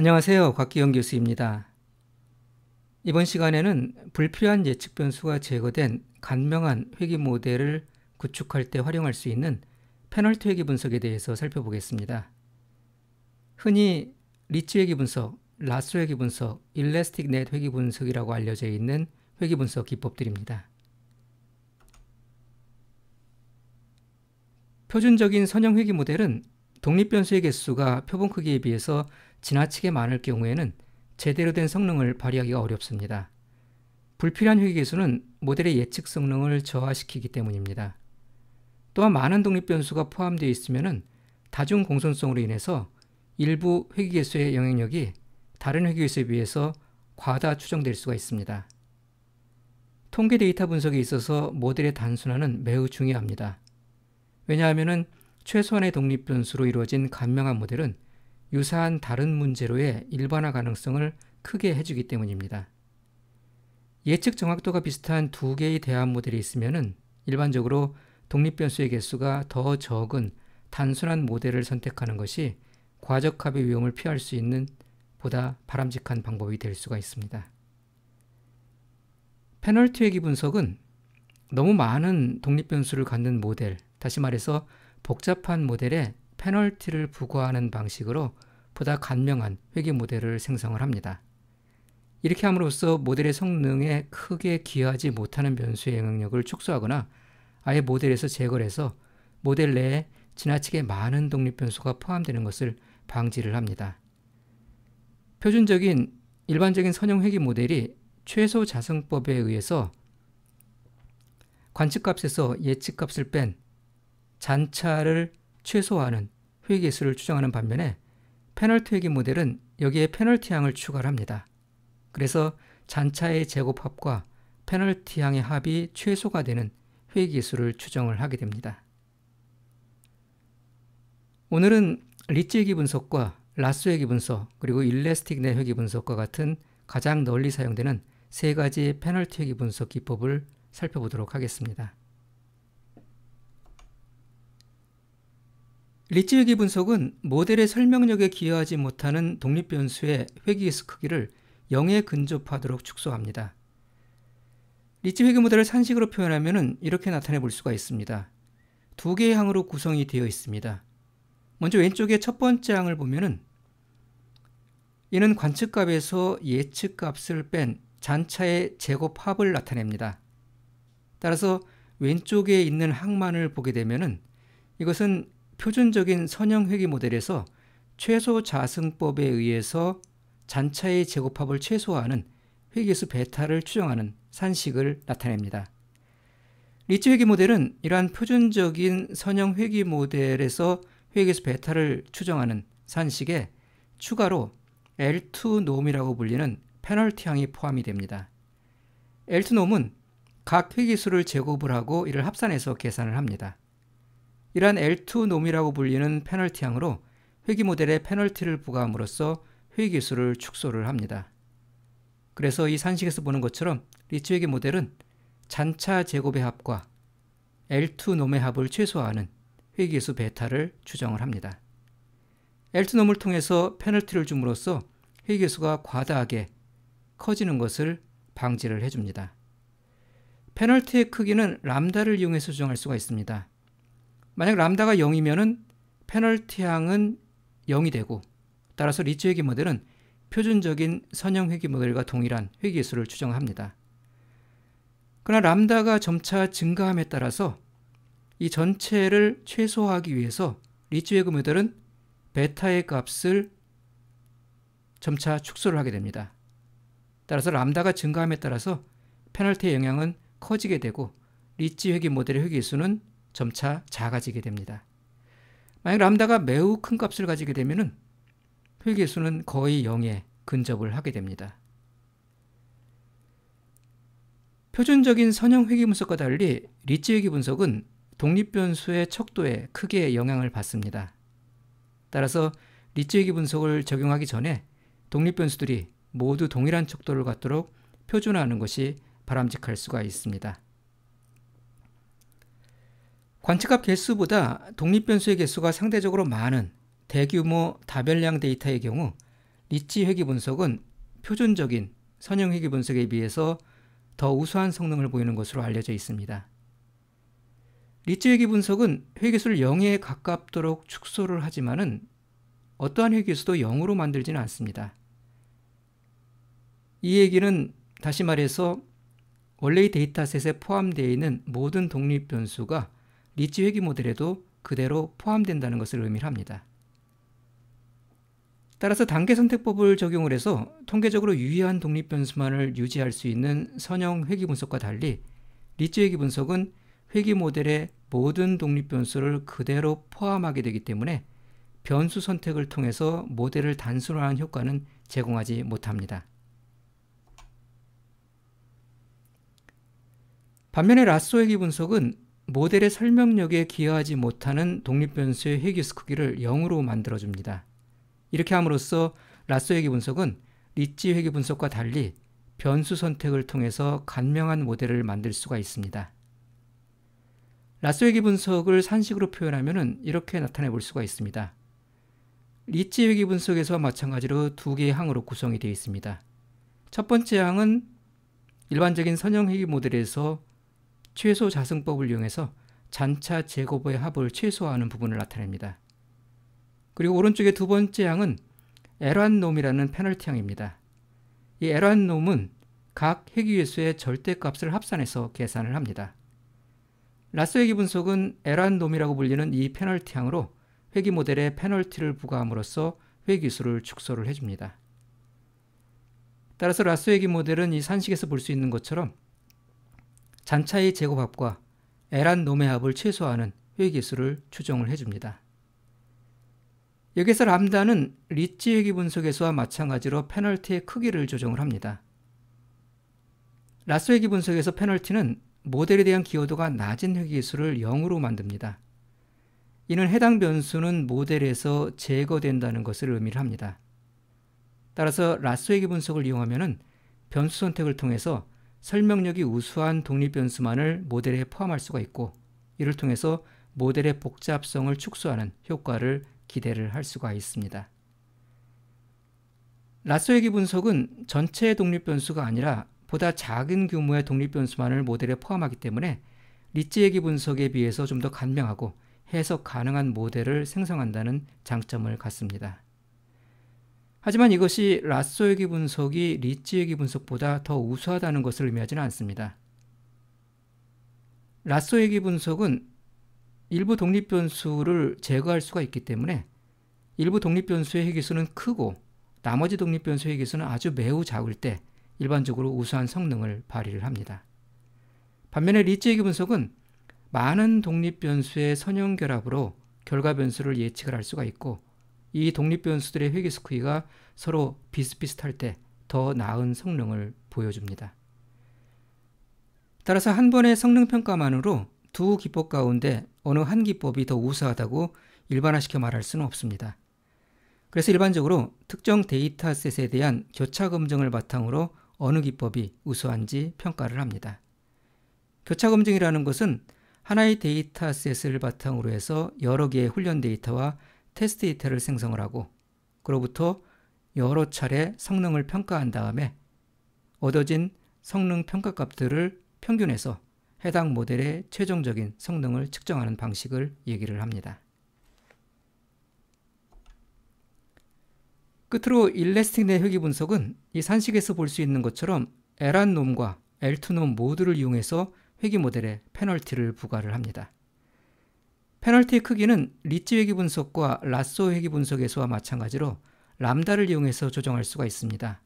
안녕하세요. 곽기영 교수입니다. 이번 시간에는 불필요한 예측 변수가 제거된 간명한 회귀 모델을 구축할 때 활용할 수 있는 페널티 회귀 분석에 대해서 살펴보겠습니다. 흔히 리치 회귀 분석, 라sso 회귀 분석, 일래스틱 넷 회귀 분석이라고 알려져 있는 회귀 분석 기법들입니다. 표준적인 선형 회귀 모델은 독립 변수의 개수가 표본 크기에 비해서 지나치게 많을 경우에는 제대로 된 성능을 발휘하기가 어렵습니다. 불필요한 회귀 개수는 모델의 예측 성능을 저하시키기 때문입니다. 또한 많은 독립 변수가 포함되어 있으면 다중 공손성으로 인해서 일부 회귀 개수의 영향력이 다른 회귀 개수에 비해서 과다 추정될 수가 있습니다. 통계 데이터 분석에 있어서 모델의 단순화는 매우 중요합니다. 왜냐하면 최소한의 독립 변수로 이루어진 간명한 모델은 유사한 다른 문제로의 일반화 가능성을 크게 해주기 때문입니다. 예측 정확도가 비슷한 두 개의 대합 모델이 있으면 일반적으로 독립 변수의 개수가 더 적은 단순한 모델을 선택하는 것이 과적합의 위험을 피할 수 있는 보다 바람직한 방법이 될 수가 있습니다. 페널티 회귀 분석은 너무 많은 독립 변수를 갖는 모델, 다시 말해서 복잡한 모델에 페널티를 부과하는 방식으로 보다 간명한 회귀 모델을 생성을 합니다. 이렇게 함으로써 모델의 성능에 크게 기여하지 못하는 변수의 영향력을 축소하거나 아예 모델에서 제거를 해서 모델 내에 지나치게 많은 독립 변수가 포함되는 것을 방지를 합니다. 표준적인 일반적인 선형 회귀 모델이 최소 자승법에 의해서 관측값에서 예측값을 뺀 잔차를 최소화하는 회귀 개수를 추정하는 반면에 페널티 회귀 모델은 여기에 페널티항을 추가를 합니다. 그래서 잔차의 제곱합과 페널티항의 합이 최소가 되는 회귀 개수를 추정을 하게 됩니다. 오늘은 리치 회귀 분석과 라sso 회귀 분석 그리고 일래스틱 넷 회귀 분석과 같은 가장 널리 사용되는 세 가지 페널티 회귀 분석 기법을 살펴보도록 하겠습니다. 리치 회귀 분석은 모델의 설명력에 기여하지 못하는 독립 변수의 회귀 개수 크기를 0에 근접하도록 축소합니다. 리치 회귀 모델을 산식으로 표현하면 이렇게 나타내 볼 수가 있습니다. 두 개의 항으로 구성이 되어 있습니다. 먼저 왼쪽의 첫 번째 항을 보면은 이는 관측값에서 예측값을 뺀 잔차의 제곱합을 나타냅니다. 따라서 왼쪽에 있는 항만을 보게 되면은 이것은 표준적인 선형 회귀 모델에서 최소 자승법에 의해서 잔차의 제곱합을 최소화하는 회귀수 베타를 추정하는 산식을 나타냅니다. 리치 회귀 모델은 이러한 표준적인 선형 회귀 모델에서 회귀수 베타를 추정하는 산식에 추가로 L2 놈이라고 불리는 페널티항이 포함이 됩니다. L2 놈은 각 회귀수를 제곱을 하고 이를 합산해서 계산을 합니다. 이러한 L2 놈이라고 불리는 페널티항으로 회귀 모델에 페널티를 부과함으로써 회귀 개수를 축소를 합니다. 그래서 이 산식에서 보는 것처럼 리치 회귀 모델은 잔차 제곱의 합과 L2 놈의 합을 최소화하는 회귀 개수 베타를 추정을 합니다. L2 놈을 통해서 페널티를 줌으로써 회귀 개수가 과다하게 커지는 것을 방지를 해줍니다. 페널티의 크기는 람다를 이용해서 조정할 수가 있습니다. 만약 람다가 0이면 페널티항은 0이 되고 따라서 리치 회귀 모델은 표준적인 선형 회귀 모델과 동일한 회귀 개수를 추정합니다. 그러나 람다가 점차 증가함에 따라서 이 전체를 최소화하기 위해서 리치 회귀 모델은 베타의 값을 점차 축소를 하게 됩니다. 따라서 람다가 증가함에 따라서 페널티의 영향은 커지게 되고 리치 회귀 모델의 회귀 개수는 점차 작아지게 됩니다. 만약 람다가 매우 큰 값을 가지게 되면 회귀 개수는 거의 0에 근접을 하게 됩니다. 표준적인 선형 회귀 분석과 달리 리치 회귀 분석은 독립 변수의 척도에 크게 영향을 받습니다. 따라서 리치 회귀 분석을 적용하기 전에 독립 변수들이 모두 동일한 척도를 갖도록 표준화하는 것이 바람직할 수가 있습니다. 관측값 개수보다 독립 변수의 개수가 상대적으로 많은 대규모 다별량 데이터의 경우 리치 회귀 분석은 표준적인 선형 회귀 분석에 비해서 더 우수한 성능을 보이는 것으로 알려져 있습니다. 리치 회귀 분석은 회귀수를 0에 가깝도록 축소를 하지만은 어떠한 회귀수도 0으로 만들지는 않습니다. 이 얘기는 다시 말해서 원래의 데이터셋에 포함되어 있는 모든 독립 변수가 리치 회귀 모델에도 그대로 포함된다는 것을 의미합니다. 따라서 단계 선택법을 적용을 해서 통계적으로 유의한 독립 변수만을 유지할 수 있는 선형 회귀 분석과 달리 리치 회귀 분석은 회귀 모델의 모든 독립 변수를 그대로 포함하게 되기 때문에 변수 선택을 통해서 모델을 단순화하는 효과는 제공하지 못합니다. 반면에 라쏘 회귀 분석은 모델의 설명력에 기여하지 못하는 독립 변수의 회귀수 크기를 0으로 만들어줍니다. 이렇게 함으로써 라쏘 회귀 분석은 리치 회귀 분석과 달리 변수 선택을 통해서 간명한 모델을 만들 수가 있습니다. 라쏘 회귀 분석을 산식으로 표현하면 이렇게 나타내 볼 수가 있습니다. 리치 회귀 분석에서와 마찬가지로 두 개의 항으로 구성이 되어 있습니다. 첫 번째 항은 일반적인 선형 회귀 모델에서 최소 자승법을 이용해서 잔차 제곱의 합을 최소화하는 부분을 나타냅니다. 그리고 오른쪽의 두 번째 항은 L1놈이라는 페널티 항입니다. 이 L1놈은 각 회귀회수의 절대값을 합산해서 계산을 합니다. 라쏘 회귀 분석은 L1놈이라고 불리는 이 페널티 항으로 회귀 모델에 페널티를 부과함으로써 회귀수를 축소를 해줍니다. 따라서 라쏘 회귀 모델은 이 산식에서 볼 수 있는 것처럼 잔차의 제곱합과 L1놈의 합을 최소화하는 회귀수를 추정을 해줍니다. 여기서 람다는 리치 회귀 분석에서와 마찬가지로 페널티의 크기를 조정을 합니다. 라쏘 회귀 분석에서 페널티는 모델에 대한 기여도가 낮은 회귀수를 0으로 만듭니다. 이는 해당 변수는 모델에서 제거된다는 것을 의미합니다. 따라서 라쏘 회귀 분석을 이용하면 변수 선택을 통해서 설명력이 우수한 독립 변수만을 모델에 포함할 수가 있고 이를 통해서 모델의 복잡성을 축소하는 효과를 기대를 할 수가 있습니다. 라쏘 회귀 분석은 전체 독립 변수가 아니라 보다 작은 규모의 독립 변수만을 모델에 포함하기 때문에 리치 회귀 분석에 비해서 좀 더 간명하고 해석 가능한 모델을 생성한다는 장점을 갖습니다. 하지만 이것이 라쏘 회귀 분석이 리치 회귀 분석보다 더 우수하다는 것을 의미하지는 않습니다. 라쏘 회귀 분석은 일부 독립 변수를 제거할 수가 있기 때문에 일부 독립 변수의 회귀수는 크고 나머지 독립 변수의 회귀수는 아주 매우 작을 때 일반적으로 우수한 성능을 발휘를 합니다. 반면에 리치 회귀 분석은 많은 독립 변수의 선형 결합으로 결과 변수를 예측을 할 수가 있고 이 독립 변수들의 회귀수 크기가 서로 비슷비슷할 때 더 나은 성능을 보여줍니다. 따라서 한 번의 성능 평가만으로 두 기법 가운데 어느 한 기법이 더 우수하다고 일반화시켜 말할 수는 없습니다. 그래서 일반적으로 특정 데이터셋에 대한 교차 검증을 바탕으로 어느 기법이 우수한지 평가를 합니다. 교차 검증이라는 것은 하나의 데이터셋을 바탕으로 해서 여러 개의 훈련 데이터와 테스트 데이터를 생성을 하고 그로부터 여러 차례 성능을 평가한 다음에 얻어진 성능 평가값들을 평균해서 해당 모델의 최종적인 성능을 측정하는 방식을 얘기를 합니다. 끝으로 일래스틱넷 회귀 분석은 이 산식에서 볼 수 있는 것처럼 L1놈과 L2놈 모두를 이용해서 회귀 모델에 페널티를 부과를 합니다. 페널티의 크기는 리치 회귀 분석과 라쏘 회귀 분석에서와 마찬가지로 람다를 이용해서 조정할 수가 있습니다.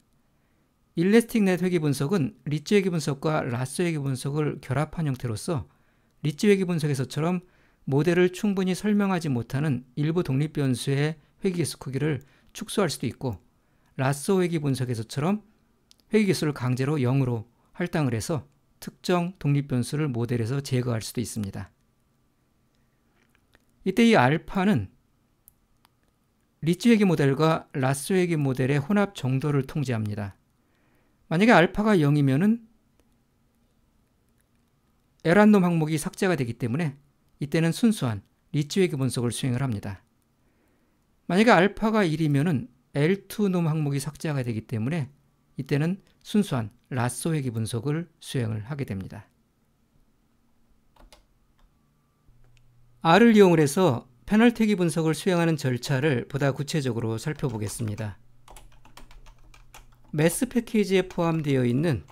일래스틱넷 회귀 분석은 리치 회귀 분석과 라쏘 회귀 분석을 결합한 형태로서 리치 회귀 분석에서처럼 모델을 충분히 설명하지 못하는 일부 독립 변수의 회귀기수 크기를 축소할 수도 있고 라쏘 회귀 분석에서처럼 회귀기수를 강제로 0으로 할당을 해서 특정 독립 변수를 모델에서 제거할 수도 있습니다. 이때 이 알파는 리치 회귀 모델과 라쏘 회귀 모델의 혼합 정도를 통제합니다. 만약에 알파가 0이면은 L1놈 항목이 삭제가 되기 때문에 이때는 순수한 리치 회귀 분석을 수행을 합니다. 만약에 알파가 1이면은 L2놈 항목이 삭제가 되기 때문에 이때는 순수한 라쏘 회귀 분석을 수행을 하게 됩니다. R을 이용을 해서 페널티 회귀 분석을 수행하는 절차를 보다 구체적으로 살펴보겠습니다. 매스 패키지에 포함되어 있는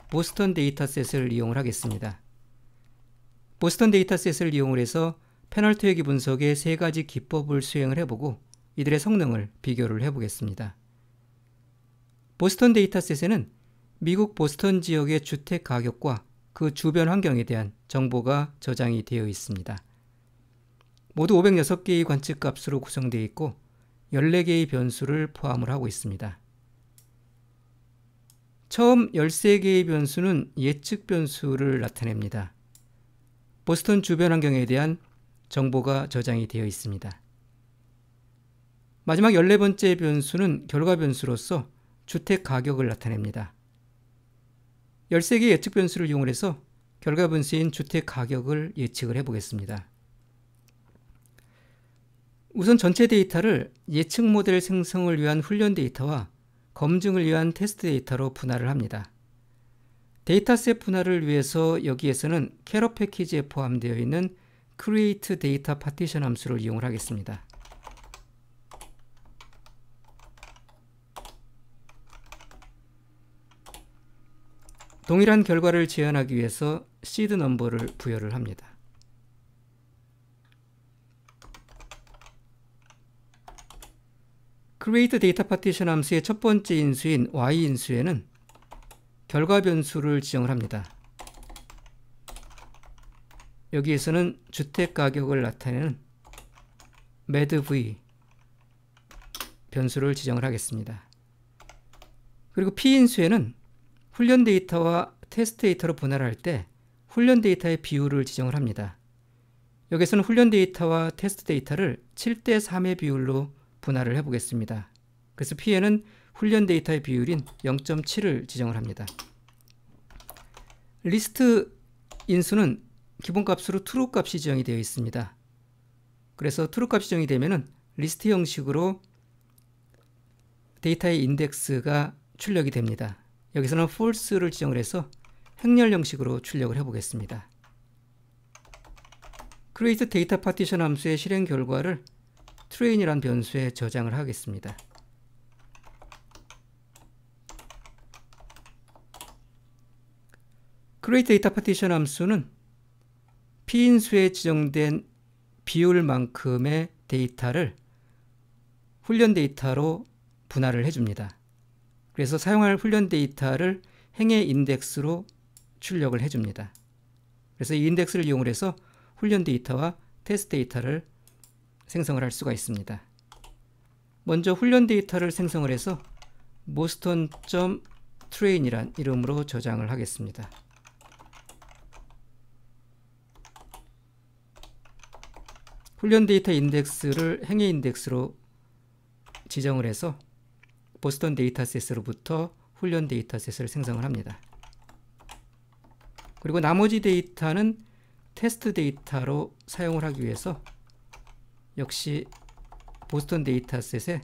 보스턴 데이터셋을 이용을 하겠습니다. 보스턴 데이터셋을 이용을 해서 페널티 회귀 분석의 세 가지 기법을 수행을 해보고 이들의 성능을 비교를 해보겠습니다. 보스턴 데이터셋에는 미국 보스턴 지역의 주택 가격과 그 주변 환경에 대한 정보가 저장이 되어 있습니다. 모두 506개의 관측값으로 구성되어 있고 14개의 변수를 포함을 하고 있습니다. 처음 13개의 변수는 예측 변수를 나타냅니다. 보스턴 주변 환경에 대한 정보가 저장이 되어 있습니다. 마지막 14번째 변수는 결과 변수로서 주택 가격을 나타냅니다. 13개의 예측 변수를 이용해서 결과 변수인 주택 가격을 예측을 해보겠습니다. 우선 전체 데이터를 예측 모델 생성을 위한 훈련 데이터와 검증을 위한 테스트 데이터로 분할을 합니다. 데이터셋 분할을 위해서 여기에서는 캐럿 패키지에 포함되어 있는 create data partition 함수를 이용을 하겠습니다. 동일한 결과를 재현하기 위해서 seed number를 부여를 합니다. create data partition 함수의 첫 번째 인수인 y-인수에는 결과 변수를 지정을 합니다. 여기에서는 주택 가격을 나타내는 medv 변수를 지정을 하겠습니다. 그리고 p인수에는 훈련 데이터와 테스트 데이터로 분할할 때 훈련 데이터의 비율을 지정을 합니다. 여기서는 훈련 데이터와 테스트 데이터를 7:3의 비율로 분할을 해보겠습니다. 그래서 P에는 훈련 데이터의 비율인 0.7을 지정을 합니다. 리스트 인수는 기본값으로 true 값이 지정이 되어 있습니다. 그래서 true 값이 지정이 되면 리스트 형식으로 데이터의 인덱스가 출력이 됩니다. 여기서는 false를 지정을 해서 행렬 형식으로 출력을 해보겠습니다. create data partition 함수의 실행 결과를 train이란 변수에 저장을 하겠습니다. create data partition 함수는 p인수에 지정된 비율만큼의 데이터를 훈련 데이터로 분할을 해줍니다. 그래서 사용할 훈련 데이터를 행의 인덱스로 출력을 해줍니다. 그래서 이 인덱스를 이용해서 훈련 데이터와 테스트 데이터를 생성을 할 수가 있습니다. 먼저 훈련 데이터를 생성을 해서 boston.train이란 이름으로 저장을 하겠습니다. 훈련 데이터 인덱스를 행의 인덱스로 지정을 해서 보스턴 데이터셋으로부터 훈련 데이터셋을 생성을 합니다. 그리고 나머지 데이터는 테스트 데이터로 사용을 하기 위해서 역시 보스턴 데이터셋에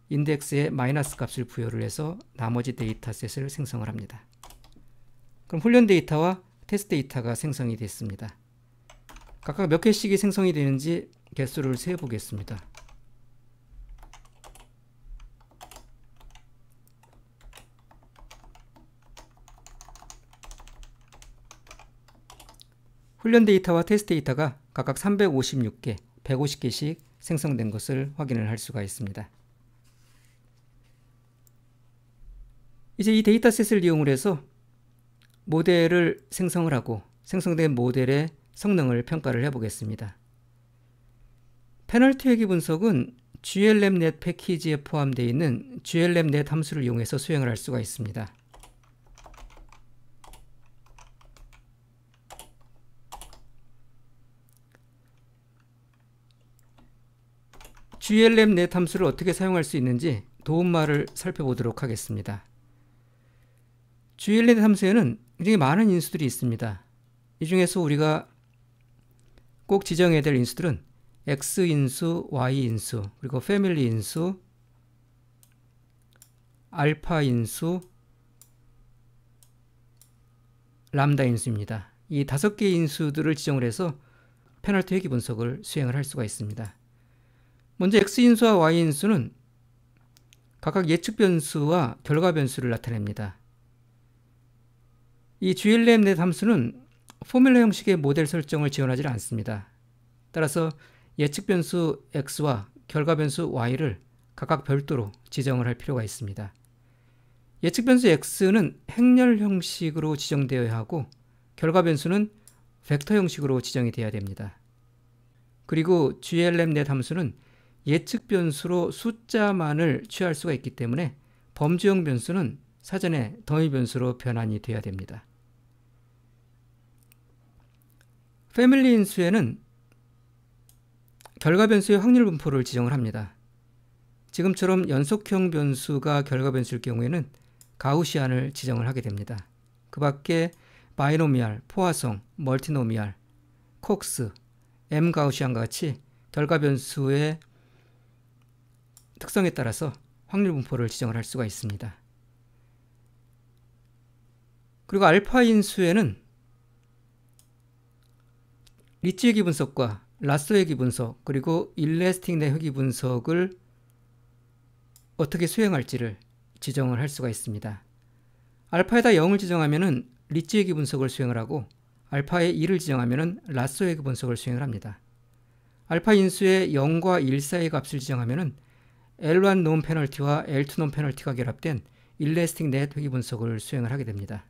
인덱스에 마이너스 값을 부여를 해서 나머지 데이터셋을 생성을 합니다. 그럼 훈련 데이터와 테스트 데이터가 생성이 됐습니다. 각각 몇 개씩이 생성이 되는지 개수를 세 보겠습니다. 훈련 데이터와 테스트 데이터가 각각 356개, 150개씩 생성된 것을 확인을 할 수가 있습니다. 이제 이 데이터셋을 이용을 해서 모델을 생성을 하고 생성된 모델의 성능을 평가를 해보겠습니다. 페널티 회귀 분석은 glmnet 패키지에 포함되어 있는 glmnet 함수를 이용해서 수행을 할 수가 있습니다. glmnet 함수를 어떻게 사용할 수 있는지 도움말을 살펴보도록 하겠습니다. glmnet 함수에는 굉장히 많은 인수들이 있습니다. 이 중에서 우리가 꼭 지정해야 될 인수들은 x인수, y인수, 그리고 패밀리 인수, 알파 인수, 람다 인수입니다. 이 5개의 인수들을 지정을 해서 페널티 회귀 분석을 수행을 할 수가 있습니다. 먼저 X인수와 Y인수는 각각 예측 변수와 결과 변수를 나타냅니다. 이 GLMnet 함수는 포뮬러 형식의 모델 설정을 지원하지 않습니다. 따라서 예측 변수 X와 결과 변수 Y를 각각 별도로 지정을 할 필요가 있습니다. 예측 변수 X는 행렬 형식으로 지정되어야 하고 결과 변수는 벡터 형식으로 지정이 되어야 됩니다. 그리고 glmnet 함수는 예측 변수로 숫자만을 취할 수가 있기 때문에 범주형 변수는 사전에 더미 변수로 변환이 되어야 됩니다. 패밀리 인수에는 결과 변수의 확률 분포를 지정을 합니다. 지금처럼 연속형 변수가 결과 변수일 경우에는 가우시안을 지정을 하게 됩니다. 그 밖에 바이노미알, 포화성, 멀티노미알, 콕스, M 가우시안과 같이 결과 변수의 특성에 따라서 확률 분포를 지정을 할 수가 있습니다. 그리고 알파 인수에는 리치 회귀 분석과 라쏘 회귀 분석, 그리고 일래스틱 넷 회귀 분석을 어떻게 수행할지를 지정을 할 수가 있습니다. 알파에다 0을 지정하면은 리치 회귀 분석을 수행을 하고 알파에 2를 지정하면은 라쏘 회귀 분석을 수행을 합니다. 알파 인수에 0과 1 사이의 값을 지정하면은 L1 논 페널티와 L2 논 페널티가 결합된 일래스틱 넷 회귀 분석을 수행을 하게 됩니다.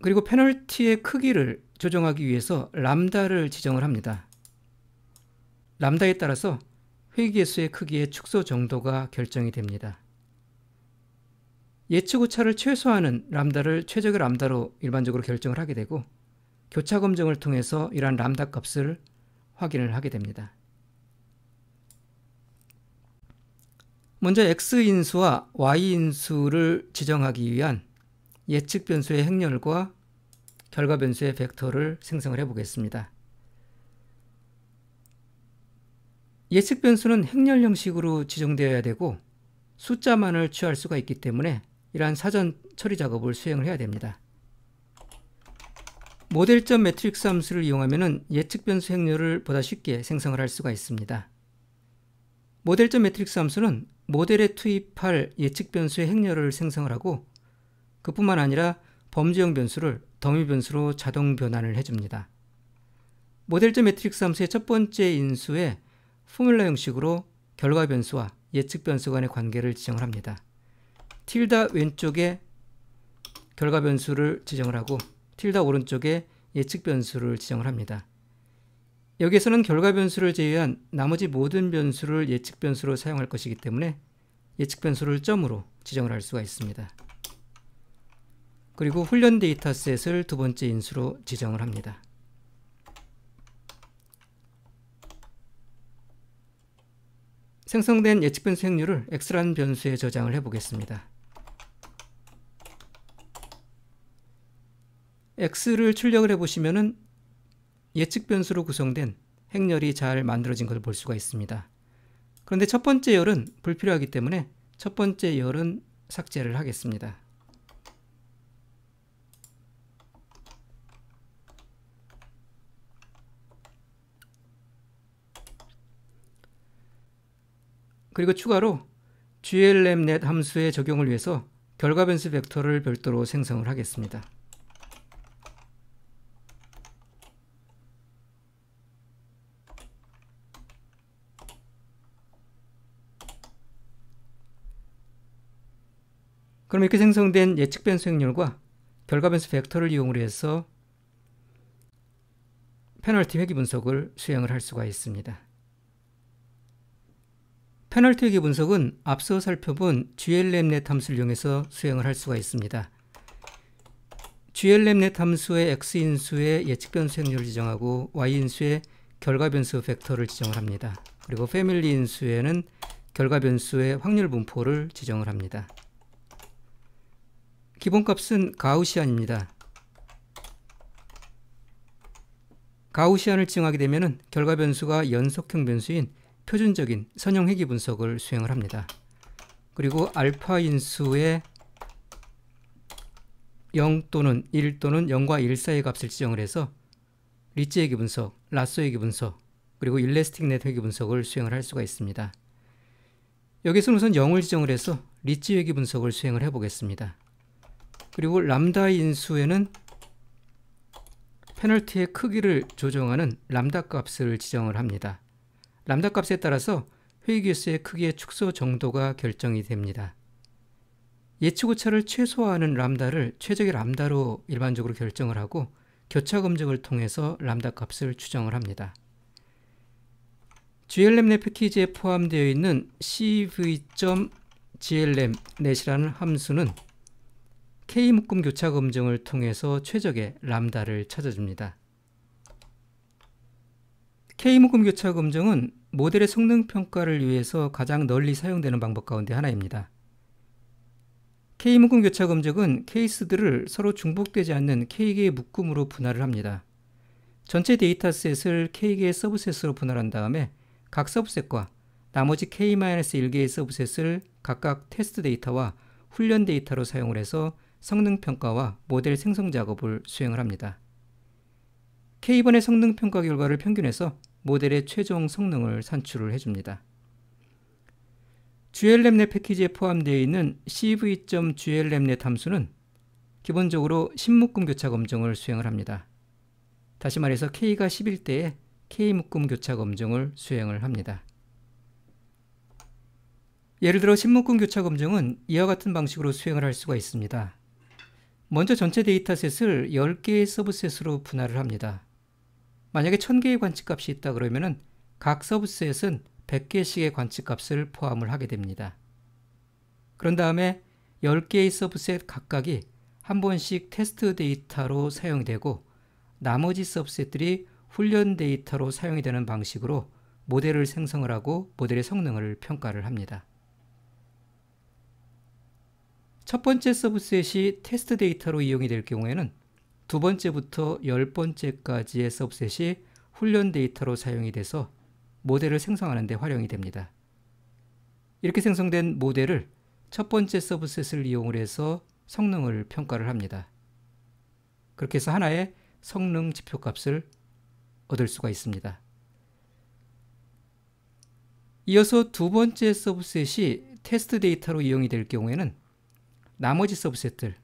그리고 페널티의 크기를 조정하기 위해서 람다를 지정을 합니다. 람다에 따라서 회귀 개수의 크기의 축소 정도가 결정이 됩니다. 예측 오차를 최소화하는 람다를 최적의 람다로 일반적으로 결정을 하게 되고 교차 검증을 통해서 이러한 람다 값을 확인을 하게 됩니다. 먼저 X인수와 Y인수를 지정하기 위한 예측 변수의 행렬과 결과 변수의 벡터를 생성을 해보겠습니다. 예측 변수는 행렬 형식으로 지정되어야 되고 숫자만을 취할 수가 있기 때문에 이러한 사전 처리 작업을 수행을 해야 됩니다. 모델점 매트릭스 함수를 이용하면 예측 변수 행렬을 보다 쉽게 생성을 할 수가 있습니다. 모델점 매트릭스 함수는 모델에 투입할 예측 변수의 행렬을 생성을 하고 그뿐만 아니라 범주형 변수를 더미 변수로 자동 변환을 해줍니다. 모델점 매트릭스 함수의 첫 번째 인수에 포뮬러 형식으로 결과 변수와 예측 변수 간의 관계를 지정을 합니다. 틸다 왼쪽에 결과 변수를 지정을 하고 틸다 오른쪽에 예측 변수를 지정을 합니다. 여기에서는 결과 변수를 제외한 나머지 모든 변수를 예측 변수로 사용할 것이기 때문에 예측 변수를 점으로 지정을 할 수가 있습니다. 그리고 훈련 데이터셋을 두 번째 인수로 지정을 합니다. 생성된 예측 변수 행률을 x라는 변수에 저장을 해보겠습니다. x를 출력을 해보시면은 예측 변수로 구성된 행렬이 잘 만들어진 것을 볼 수가 있습니다. 그런데 첫 번째 열은 불필요하기 때문에 첫 번째 열은 삭제를 하겠습니다. 그리고 추가로 glmnet 함수의 적용을 위해서 결과 변수 벡터를 별도로 생성을 하겠습니다. 그럼 이렇게 생성된 예측 변수 행렬과 결과 변수 벡터를 이용을 해서 페널티 회귀 분석을 수행을 할 수가 있습니다. 페널티 회귀 분석은 앞서 살펴본 glmnet 함수를 이용해서 수행을 할 수가 있습니다. glmnet 함수의 x인수의 예측 변수 행렬을 지정하고 y인수의 결과 변수 벡터를 지정을 합니다. 그리고 패밀리 인수에는 결과 변수의 확률 분포를 지정을 합니다. 기본값은 가우시안입니다. 가우시안을 지정하게 되면 결과 변수가 연속형 변수인 표준적인 선형 회귀 분석을 수행을 합니다. 그리고 알파 인수의 0 또는 1 또는 0과 1 사이의 값을 지정을 해서 리치 회귀 분석, 라쏘 회귀 분석, 그리고 일래스틱 넷 회귀 분석을 수행을 할 수가 있습니다. 여기서는 우선 0을 지정을 해서 리치 회귀 분석을 수행을 해보겠습니다. 그리고 람다 인수에는 페널티의 크기를 조정하는 람다 값을 지정을 합니다. 람다 값에 따라서 회귀 개수의 크기의 축소 정도가 결정이 됩니다. 예측 오차를 최소화하는 람다를 최적의 람다로 일반적으로 결정을 하고 교차 검증을 통해서 람다 값을 추정을 합니다. glmnet 패키지에 포함되어 있는 cv.glmnet이라는 함수는 K 묶음 교차 검증을 통해서 최적의 람다를 찾아줍니다. K 묶음 교차 검증은 모델의 성능 평가를 위해서 가장 널리 사용되는 방법 가운데 하나입니다. K 묶음 교차 검증은 케이스들을 서로 중복되지 않는 K개의 묶음으로 분할을 합니다. 전체 데이터셋을 K개의 서브셋으로 분할한 다음에 각 서브셋과 나머지 K-1개의 서브셋을 각각 테스트 데이터와 훈련 데이터로 사용을 해서 성능 평가와 모델 생성 작업을 수행을 합니다. K번의 성능 평가 결과를 평균해서 모델의 최종 성능을 산출을 해줍니다. glmnet 패키지에 포함되어 있는 cv.glmnet 함수는 기본적으로 10묶음 교차 검증을 수행을 합니다. 다시 말해서 K가 10일 때에 K묶음 교차 검증을 수행을 합니다. 예를 들어 10묶음 교차 검증은 이와 같은 방식으로 수행을 할 수가 있습니다. 먼저 전체 데이터셋을 10개의 서브셋으로 분할을 합니다. 만약에 1000개의 관측값이 있다 그러면은 각 서브셋은 100개씩의 관측값을 포함을 하게 됩니다. 그런 다음에 10개의 서브셋 각각이 한 번씩 테스트 데이터로 사용이 되고 나머지 서브셋들이 훈련 데이터로 사용이 되는 방식으로 모델을 생성을 하고 모델의 성능을 평가를 합니다. 첫 번째 서브셋이 테스트 데이터로 이용이 될 경우에는 두 번째부터 10번째까지의 서브셋이 훈련 데이터로 사용이 돼서 모델을 생성하는 데 활용이 됩니다. 이렇게 생성된 모델을 첫 번째 서브셋을 이용을 해서 성능을 평가를 합니다. 그렇게 해서 하나의 성능 지표값을 얻을 수가 있습니다. 이어서 두 번째 서브셋이 테스트 데이터로 이용이 될 경우에는 나머지 서브셋들,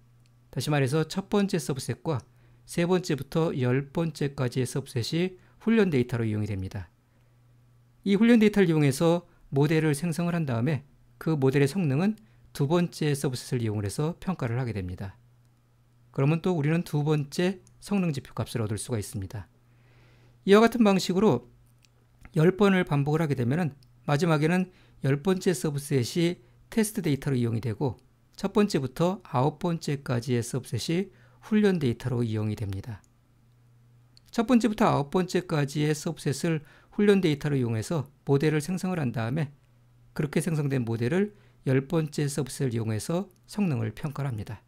다시 말해서 첫 번째 서브셋과 세 번째부터 10번째까지의 서브셋이 훈련 데이터로 이용이 됩니다. 이 훈련 데이터를 이용해서 모델을 생성을 한 다음에 그 모델의 성능은 두 번째 서브셋을 이용을 해서 평가를 하게 됩니다. 그러면 또 우리는 두 번째 성능 지표 값을 얻을 수가 있습니다. 이와 같은 방식으로 10번을 반복을 하게 되면 마지막에는 10번째 서브셋이 테스트 데이터로 이용이 되고 첫 번째부터 9번째까지의 서브셋이 훈련 데이터로 이용이 됩니다. 첫 번째부터 9번째까지의 서브셋을 훈련 데이터로 이용해서 모델을 생성을 한 다음에 그렇게 생성된 모델을 10번째 서브셋을 이용해서 성능을 평가를 합니다.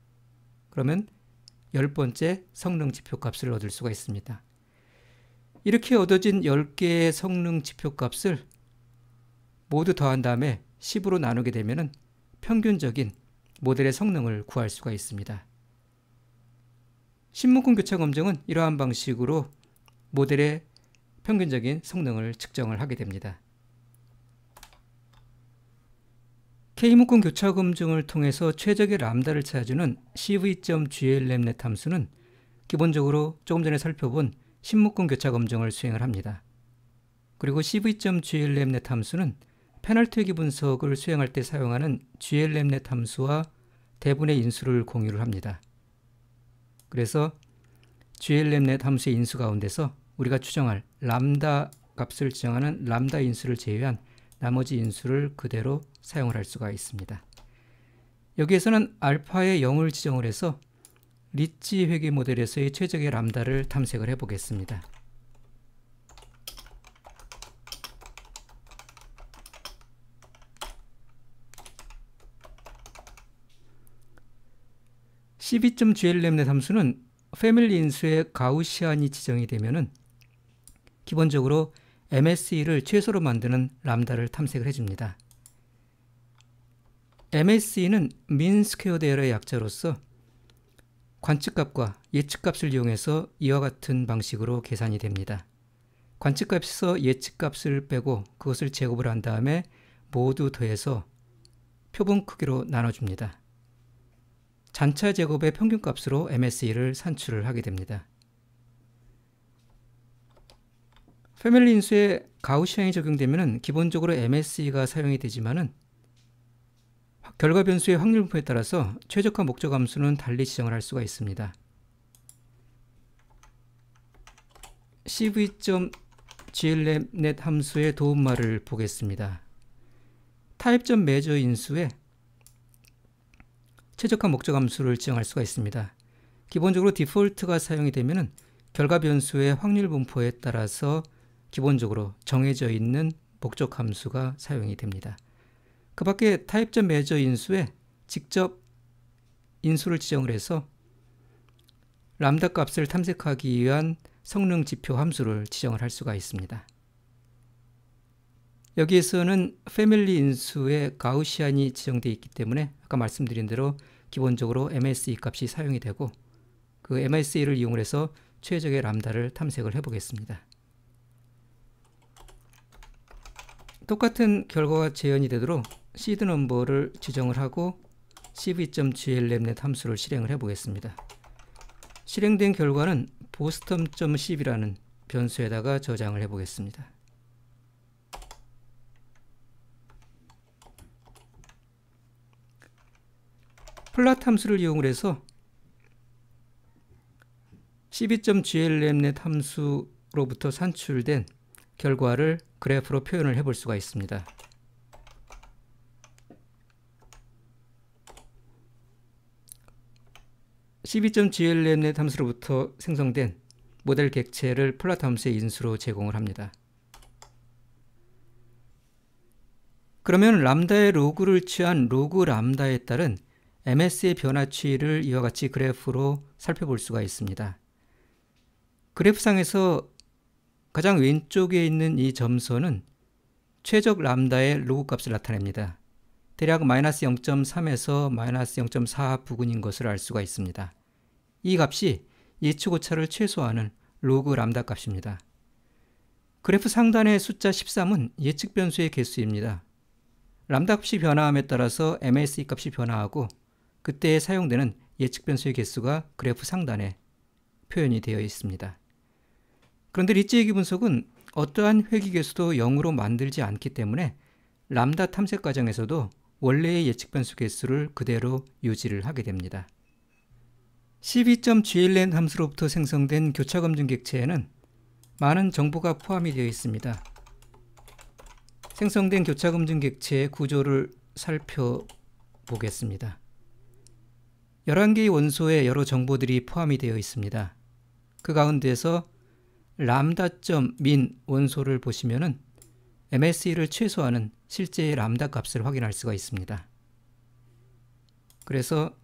그러면 10번째 성능 지표 값을 얻을 수가 있습니다. 이렇게 얻어진 10개의 성능 지표 값을 모두 더한 다음에 10으로 나누게 되면 평균적인 모델의 성능을 구할 수가 있습니다. 10묶음 교차 검증은 이러한 방식으로 모델의 평균적인 성능을 측정을 하게 됩니다. K묶음 교차 검증을 통해서 최적의 람다를 찾아주는 cv.glmnet 함수는 기본적으로 조금 전에 살펴본 10묶음 교차 검증을 수행을 합니다. 그리고 cv.glmnet 함수는 페널티 회귀 분석을 수행할 때 사용하는 glmnet 함수와 대분의 인수를 공유를 합니다. 그래서 glmnet 함수의 인수 가운데서 우리가 추정할 람다 값을 지정하는 람다 인수를 제외한 나머지 인수를 그대로 사용을 할 수가 있습니다. 여기에서는 알파의 0을 지정을 해서 리치 회귀 모델에서의 최적의 람다를 탐색을 해보겠습니다. cv.glmnet 함수는 패밀리 인수의 가우시안이 지정이 되면은 기본적으로 MSE를 최소로 만드는 람다를 탐색을 해줍니다. MSE는 mean squared error의 약자로서 관측값과 예측값을 이용해서 이와 같은 방식으로 계산이 됩니다. 관측값에서 예측값을 빼고 그것을 제곱을 한 다음에 모두 더해서 표본 크기로 나눠줍니다. 잔차 제곱의 평균값으로 MSE를 산출을 하게 됩니다. 패밀리 인수에 가우시안이 적용되면 기본적으로 MSE가 사용이 되지만은 결과 변수의 확률 분포에 따라서 최적화 목적 함수는 달리 지정을 할 수가 있습니다. cv.glnet 함수의 도움말을 보겠습니다. type.measure 인수에 최적화 목적 함수를 지정할 수가 있습니다. 기본적으로 디폴트가 사용이 되면 결과 변수의 확률 분포에 따라서 기본적으로 정해져 있는 목적 함수가 사용이 됩니다. 그 밖에 type.measure 인수에 직접 인수를 지정을 해서 람다 값을 탐색하기 위한 성능 지표 함수를 지정을 할 수가 있습니다. 여기에서는 패밀리 인수에 가우시안이 지정되어 있기 때문에 아까 말씀드린 대로 기본적으로 MSE 값이 사용이 되고 그 MSE를 이용해서 최적의 람다를 탐색을 해보겠습니다. 똑같은 결과가 재현이 되도록 시드 넘버를 지정을 하고 cv.glnet 함수를 실행을 해보겠습니다. 실행된 결과는 bostom.cv라는 변수에다가 저장을 해보겠습니다. 플롯 함수를 이용해서 cv.glnet 함수로부터 산출된 결과를 그래프로 표현을 해볼 수가 있습니다. cv.glnet 함수로부터 생성된 모델 객체를 플롯 함수의 인수로 제공을 합니다. 그러면 람다의 로그를 취한 로그 람다에 따른 MS의 변화 추이를 이와 같이 그래프로 살펴볼 수가 있습니다. 그래프상에서 가장 왼쪽에 있는 이 점선은 최적 람다의 로그 값을 나타냅니다. 대략 마이너스 0.3에서 마이너스 0.4 부근인 것을 알 수가 있습니다. 이 값이 예측 오차를 최소화하는 로그 람다 값입니다. 그래프 상단의 숫자 13은 예측 변수의 개수입니다. 람다 값이 변화함에 따라서 MSE 값이 변화하고 그때 사용되는 예측 변수의 개수가 그래프 상단에 표현이 되어 있습니다. 그런데 리츠 회귀 분석은 어떠한 회귀 개수도 0으로 만들지 않기 때문에 람다 탐색 과정에서도 원래의 예측 변수 개수를 그대로 유지를 하게 됩니다. cv.glnet 함수로부터 생성된 교차 검증 객체에는 많은 정보가 포함이 되어 있습니다. 생성된 교차 검증 객체의 구조를 살펴보겠습니다. 11개의 원소에 여러 정보들이 포함이 되어 있습니다. 그 가운데서 람다.min 원소를 보시면은 MSE를 최소화하는 실제의 람다 값을 확인할 수가 있습니다. 그래서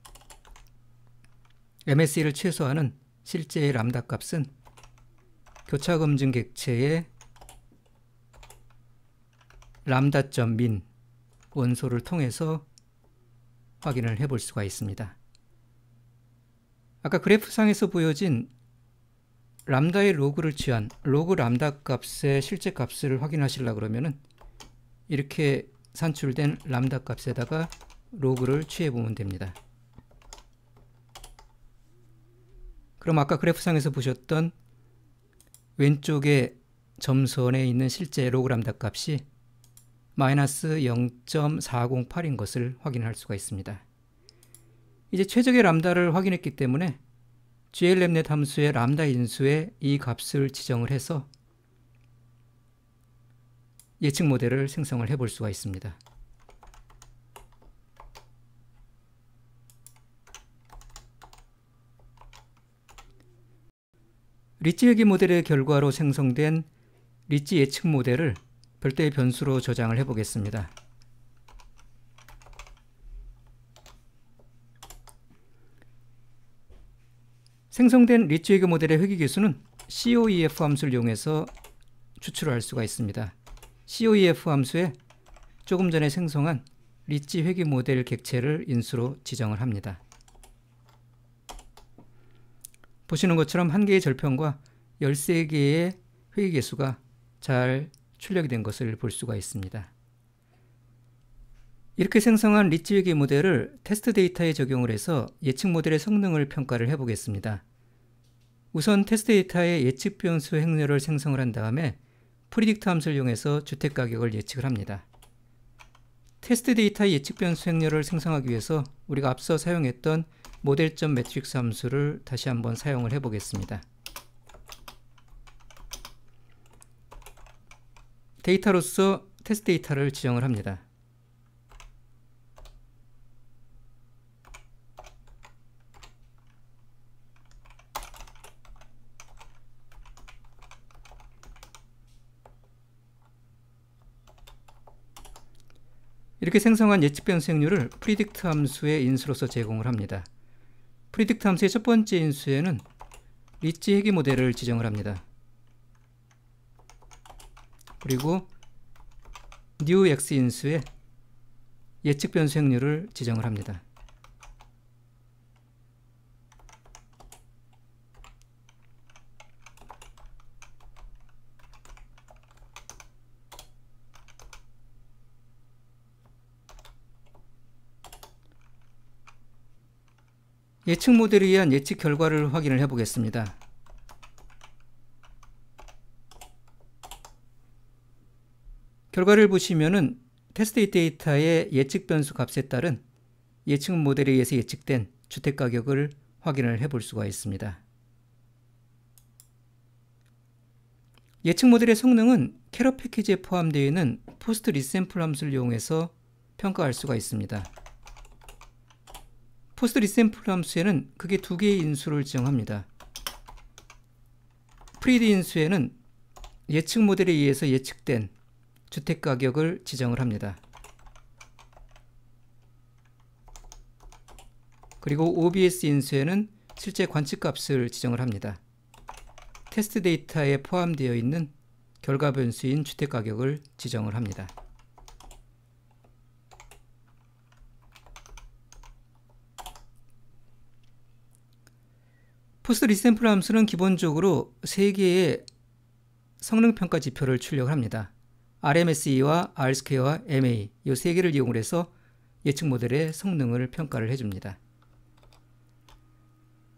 MSE를 최소화하는 실제의 람다 값은 교차 검증 객체의 람다.min 원소를 통해서 확인을 해볼 수가 있습니다. 아까 그래프상에서 보여진 람다의 로그를 취한 로그 람다 값의 실제 값을 확인하시려고 그러면은 이렇게 산출된 람다 값에다가 로그를 취해 보면 됩니다. 그럼 아까 그래프상에서 보셨던 왼쪽에 점선에 있는 실제 로그 람다 값이 마이너스 0.408인 것을 확인할 수가 있습니다. 이제 최적의 람다를 확인했기 때문에 glnet 함수의 람다 인수에 이 값을 지정을 해서 예측 모델을 생성을 해볼 수가 있습니다. 리츠 회귀 모델의 결과로 생성된 리츠 예측 모델을 별도의 변수로 저장을 해보겠습니다. 생성된 리츠 회귀 모델의 회귀 개수는 COEF 함수를 이용해서 추출을 할 수가 있습니다. COEF 함수에 조금 전에 생성한 리치 회귀 모델 객체를 인수로 지정을 합니다. 보시는 것처럼 한 개의 절편과 13개의 회귀 개수가 잘 출력이 된 것을 볼 수가 있습니다. 이렇게 생성한 리치 회귀 모델을 테스트 데이터에 적용을 해서 예측 모델의 성능을 평가를 해보겠습니다. 우선 테스트 데이터에 예측 변수 행렬을 생성을 한 다음에 프리딕트 함수를 이용해서 주택가격을 예측을 합니다. 테스트 데이터의 예측 변수 행렬을 생성하기 위해서 우리가 앞서 사용했던 모델.매트릭스 함수를 다시 한번 사용을 해보겠습니다. 데이터로서 테스트 데이터를 지정을 합니다. 이렇게 생성한 예측 변수 행률을 프리딕트 함수의 인수로서 제공을 합니다. 프리딕트 함수의 첫 번째 인수에는 리치 회귀 모델을 지정을 합니다. 그리고 new x 인수에 예측 변수 행률을 지정을 합니다. 예측 모델에 의한 예측 결과를 확인을 해 보겠습니다. 결과를 보시면은 테스트 데이터의 예측 변수 값에 따른 예측 모델에 의해서 예측된 주택 가격을 확인을 해 볼 수가 있습니다. 예측 모델의 성능은 캐럿 패키지에 포함되어 있는 포스트 리샘플 함수를 이용해서 평가할 수가 있습니다. 포스트 리샘플 함수에는 크게 두 개의 인수를 지정합니다. 프리드 인수에는 예측 모델에 의해서 예측된 주택 가격을 지정을 합니다. 그리고 OBS 인수에는 실제 관측값을 지정을 합니다. 테스트 데이터에 포함되어 있는 결과 변수인 주택 가격을 지정을 합니다. 포스트 리샘플 함수는 기본적으로 3개의 성능평가 지표를 출력을 합니다. RMSE와 R스퀘어와 MA 이 3개를 이용을 해서 예측 모델의 성능을 평가를 해줍니다.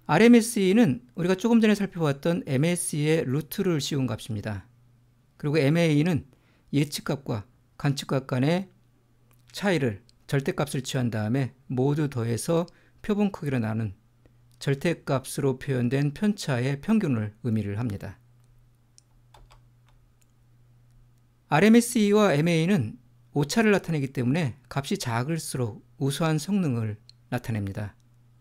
RMSE는 우리가 조금 전에 살펴봤던 MSE의 루트를 씌운 값입니다. 그리고 MA는 예측값과 관측값 간의 차이를 절대값을 취한 다음에 모두 더해서 표본 크기로 나눈 절대값으로 표현된 편차의 평균을 의미를 합니다. RMSE와 MA는 오차를 나타내기 때문에 값이 작을수록 우수한 성능을 나타냅니다.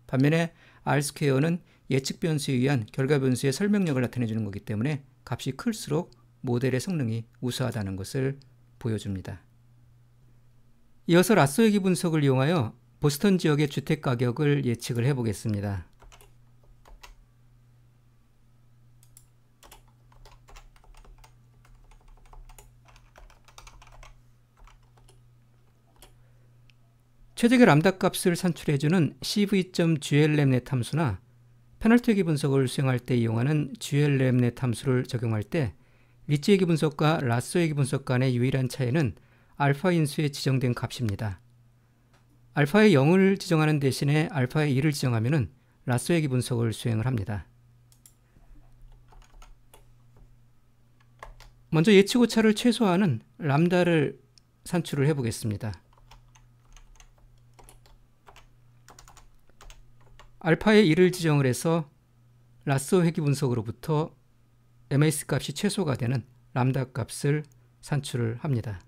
반면에 R스퀘어는 예측 변수에 의한 결과 변수의 설명력을 나타내주는 거기 때문에 값이 클수록 모델의 성능이 우수하다는 것을 보여줍니다. 이어서 라쏘 회귀 분석을 이용하여 보스턴 지역의 주택 가격을 예측을 해보겠습니다. 최적의 람다 값을 산출해주는 cv.glmnet 함수나 페널티 회귀 분석을 수행할 때 이용하는 glmnet 함수를 적용할 때 리치 회귀 분석과 라쏘 회귀 분석 간의 유일한 차이는 알파 인수에 지정된 값입니다. 알파에 0을 지정하는 대신에 알파에 1을 지정하면 라쏘 회귀 분석을 수행을 합니다. 먼저 예측 오차를 최소화하는 람다를 산출을 해보겠습니다. 알파에 1을 지정을 해서 라쏘 회귀 분석으로부터 MAS 값이 최소가 되는 람다 값을 산출을 합니다.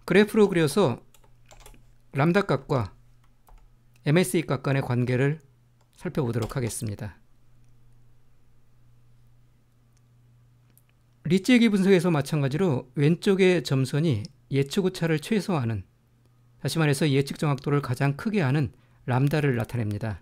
그래프로 그려서 람다 값과 MSE 값 간의 관계를 살펴보도록 하겠습니다. 리치 회귀 분석에서 마찬가지로 왼쪽의 점선이 예측 오차를 최소화하는, 다시 말해서 예측 정확도를 가장 크게 하는 람다를 나타냅니다.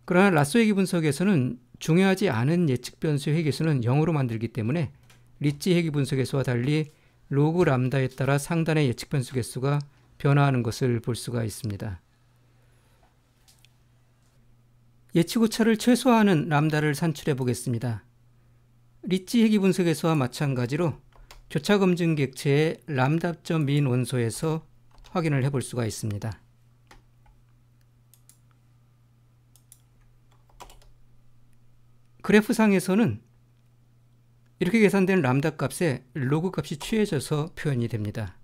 그러나 라쏘 회귀 분석에서는 중요하지 않은 예측 변수의 회귀수는 0으로 만들기 때문에 리치 회귀 분석에서와 달리 로그 람다에 따라 상단의 예측 변수 개수가 변화하는 것을 볼 수가 있습니다. 예측 오차를 최소화하는 람다를 산출해 보겠습니다. 리치 회귀 분석에서와 마찬가지로 교차 검증 객체의 람다.민 원소에서 확인을 해볼 수가 있습니다. 그래프상에서는 이렇게 계산된 람다 값에 로그 값이 취해져서 표현이 됩니다.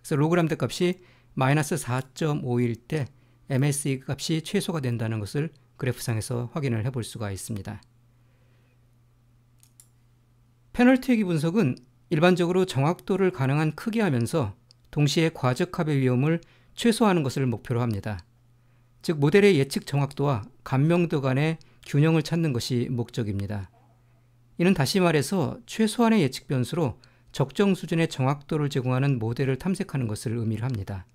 그래서 로그 람다 값이 마이너스 4.5일 때 MSE 값이 최소가 된다는 것을 그래프상에서 확인을 해볼 수가 있습니다. 페널티 회귀 분석은 일반적으로 정확도를 가능한 크게 하면서 동시에 과적합의 위험을 최소화하는 것을 목표로 합니다. 즉 모델의 예측 정확도와 감명도 간의 균형을 찾는 것이 목적입니다. 이는 다시 말해서 최소한의 예측 변수로 적정 수준의 정확도를 제공하는 모델을 탐색하는 것을 의미를 합니다.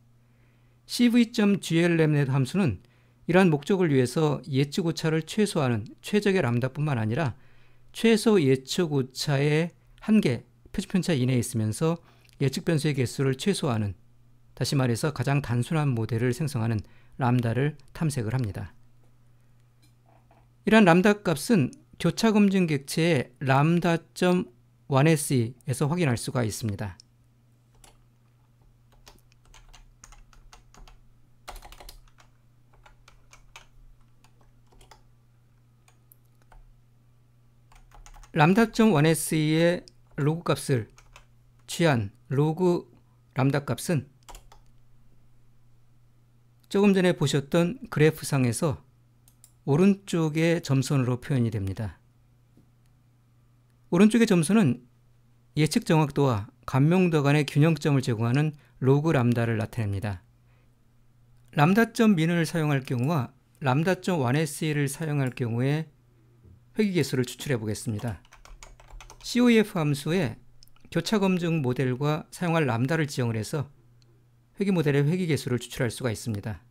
cv.glmnet 함수는 이러한 목적을 위해서 예측 오차를 최소화하는 최적의 람다뿐만 아니라 최소 예측 오차의 한계, 표준편차 이내에 있으면서 예측 변수의 개수를 최소화하는, 다시 말해서 가장 단순한 모델을 생성하는 람다를 탐색을 합니다. 이러한 람다 값은 교차 검증 객체의 람다.1SE에서 확인할 수가 있습니다. 람다.1SE의 로그 값을 취한 로그 람다 값은 조금 전에 보셨던 그래프상에서 오른쪽의 점선으로 표현이 됩니다. 오른쪽의 점선은 예측 정확도와 감명도 간의 균형점을 제공하는 로그 람다를 나타냅니다. 람다.min을 사용할 경우와 람다.1SE를 사용할 경우에 회귀 개수를 추출해 보겠습니다. COEF 함수에 교차 검증 모델과 사용할 람다를 지정을 해서 회귀 모델의 회귀 개수를 추출할 수가 있습니다.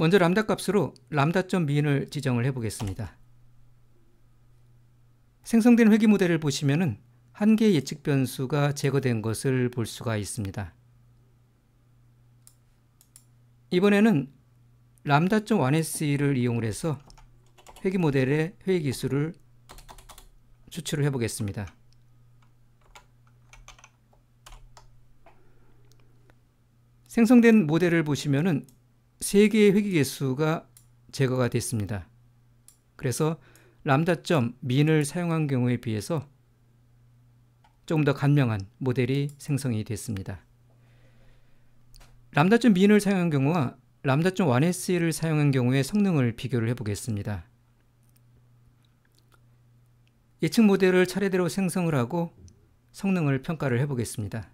먼저 람다 값으로 람다.min을 지정을 해 보겠습니다. 생성된 회귀 모델을 보시면은 한 개의 예측 변수가 제거된 것을 볼 수가 있습니다. 이번에는 람다.1SE를 이용을 해서 회귀 모델의 회귀 기수를 추출을 해 보겠습니다. 생성된 모델을 보시면은 3개의 회귀 개수가 제거가 됐습니다. 그래서 람다.min을 사용한 경우에 비해서 조금 더 간명한 모델이 생성이 됐습니다. 람다.min을 사용한 경우와 람다.1SE를 사용한 경우의 성능을 비교를 해보겠습니다. 예측 모델을 차례대로 생성을 하고 성능을 평가를 해보겠습니다.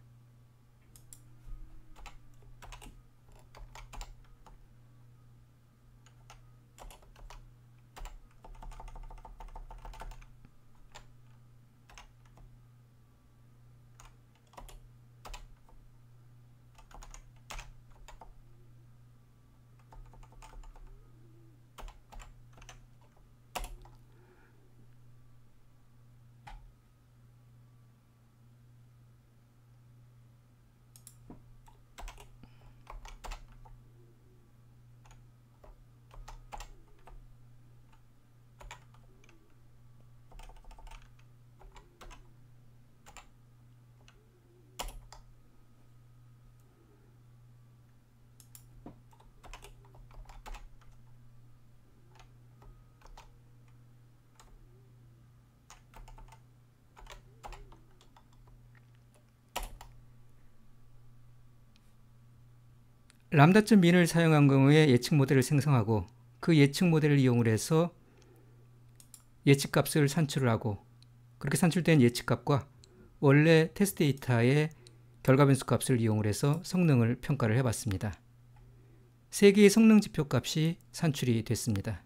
람다.min을 사용한 경우에 예측 모델을 생성하고 그 예측 모델을 이용을 해서 예측값을 산출을 하고 그렇게 산출된 예측값과 원래 테스트 데이터의 결과 변수 값을 이용을 해서 성능을 평가를 해봤습니다. 3개의 성능 지표 값이 산출이 됐습니다.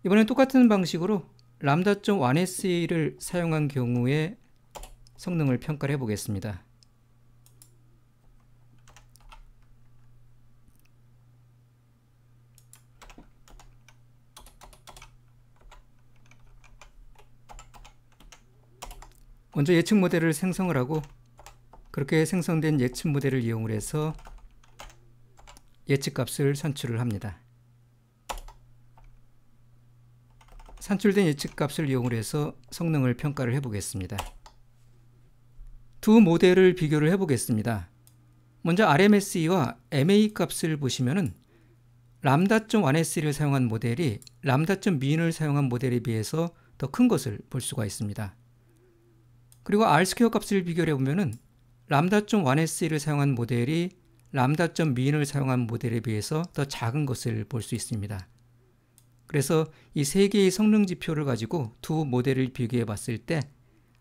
이번엔 똑같은 방식으로 lambda.1sa를 사용한 경우에 성능을 평가를 해보겠습니다. 먼저 예측 모델을 생성을 하고 그렇게 생성된 예측 모델을 이용을 해서 예측 값을 산출을 합니다. 산출된 예측 값을 이용을 해서 성능을 평가를 해보겠습니다. 두 모델을 비교를 해보겠습니다. 먼저 RMSE와 MA 값을 보시면은 lambda.1SE를 사용한 모델이 lambda.mean을 사용한 모델에 비해서 더 큰 것을 볼 수가 있습니다. 그리고 R² 값을 비교를 해보면은 lambda.1SE를 사용한 모델이 lambda.mean을 사용한 모델에 비해서 더 작은 것을 볼 수 있습니다. 그래서 이 세 개의 성능 지표를 가지고 두 모델을 비교해 봤을 때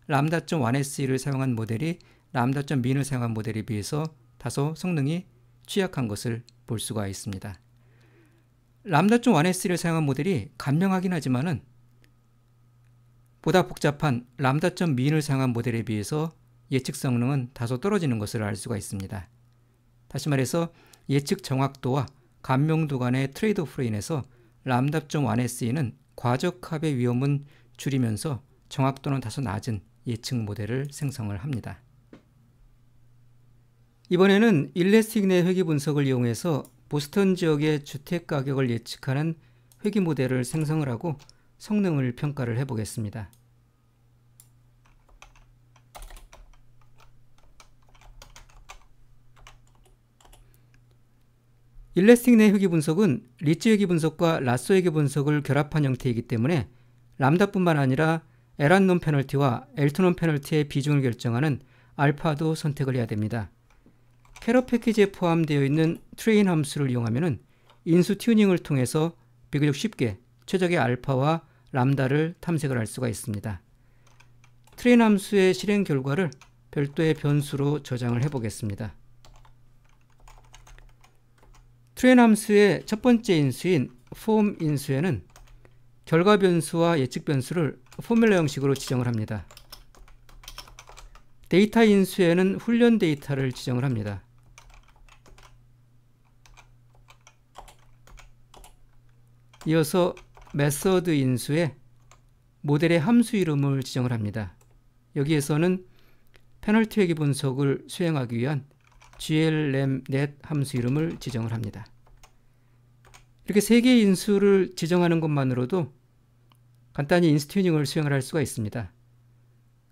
lambda.1SE를 사용한 모델이 lambda.mean을 사용한 모델에 비해서 다소 성능이 취약한 것을 볼 수가 있습니다. lambda.1SE를 사용한 모델이 간명하긴 하지만은 보다 복잡한 lambda.mean을 사용한 모델에 비해서 예측 성능은 다소 떨어지는 것을 알 수가 있습니다. 다시 말해서 예측 정확도와 간명도 간의 트레이드오프로 인해서 lambda.1SE는 과적합의 위험은 줄이면서 정확도는 다소 낮은 예측 모델을 생성을 합니다. 이번에는 일레스틱 내 회귀 분석을 이용해서 보스턴 지역의 주택 가격을 예측하는 회귀 모델을 생성을 하고 성능을 평가를 해보겠습니다. 일레스틱 내 회귀 분석은 리츠 회귀 분석과 라쏘 회귀 분석을 결합한 형태이기 때문에 람다뿐만 아니라 에란놈 페널티와 엘트놈 페널티의 비중을 결정하는 알파도 선택을 해야 됩니다. 캐럿 패키지에 포함되어 있는 트레인 함수를 이용하면 인수 튜닝을 통해서 비교적 쉽게 최적의 알파와 람다를 탐색을 할 수가 있습니다. 트레인 함수의 실행 결과를 별도의 변수로 저장을 해보겠습니다. 트레인 함수의 첫 번째 인수인 form 인수에는 결과 변수와 예측 변수를 포뮬러 형식으로 지정을 합니다. 데이터 인수에는 훈련 데이터를 지정을 합니다. 이어서 메서드 인수에 모델의 함수 이름을 지정을 합니다. 여기에서는 페널티 회귀 분석을 수행하기 위한 glmnet 함수 이름을 지정을 합니다. 이렇게 세 개의 인수를 지정하는 것만으로도 간단히 인수 튜닝을 수행을 할 수가 있습니다.